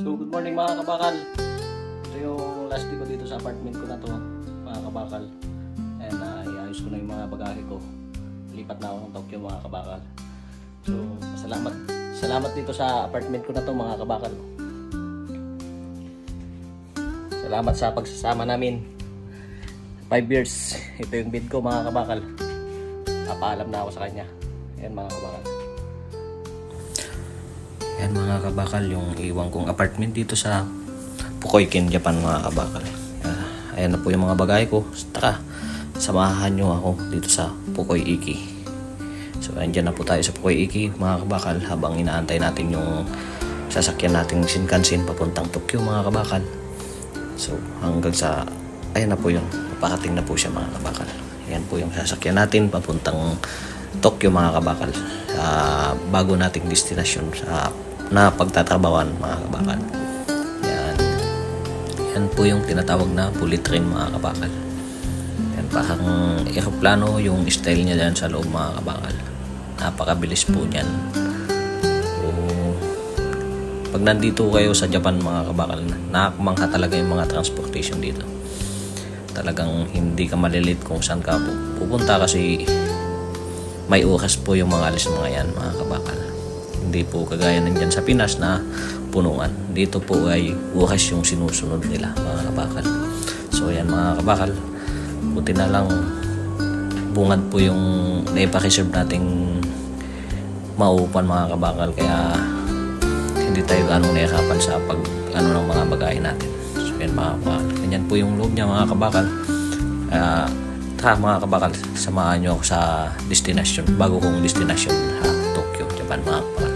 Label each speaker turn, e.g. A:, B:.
A: So good morning mga kabakal. Ito yung last day ko dito sa apartment ko na to mga kabakal. And iayos ko na yung mga bagahe ko. Lipat na ako ng Tokyo mga kabakal. So salamat dito sa apartment ko na to mga kabakal. Salamat sa pagsasama namin. 5 years. Ito yung bid ko mga kabakal. Napaalam na ako sa kanya. Yan mga kabakal. Yan mga kabakal, yung iwan kong apartment dito sa Pukoikin, Japan mga kabakal. Ayan na po yung mga bagay ko. Tara, samahan nyo ako dito sa Pukoiki. So andyan na po tayo sa Pukoiki mga kabakal habang inaantay natin yung sasakyan nating Shinkansen papuntang Tokyo mga kabakal. So hanggang sa, ayan na po yun. Papakating na po siya mga kabakal. Ayan po yung sasakyan natin papuntang Tokyo mga kabakal. Bago nating destinasyon na pagtatrabawan mga kabakal. Yan po yung tinatawag na bullet train mga kabakal. Yan, parang aeroplano yung style niya dyan sa loob mga kabakal. Napakabilis po niyan. So, pag nandito kayo sa Japan mga kabakal, nakakmangha talaga yung mga transportation dito. Talagang hindi ka malilit kung saan ka pupunta kasi may oras po yung mga alis mga yan mga kabakal. Hindi po kagaya nandyan sa Pinas na punuan. Dito po ay oras yung sinusunod nila mga kabakal. So yan mga kabakal, buti na lang bungad po yung naipareserve nating mauupan mga kabakal, kaya hindi tayo ganong nahirapan sa ng mga bagay natin. So yan mga kabakal, ganyan po yung loob niya mga kabakal. Tara mga kabakal, samahan nyo ako sa destination, bago kong destination, Tokyo, Japan mga kabakal.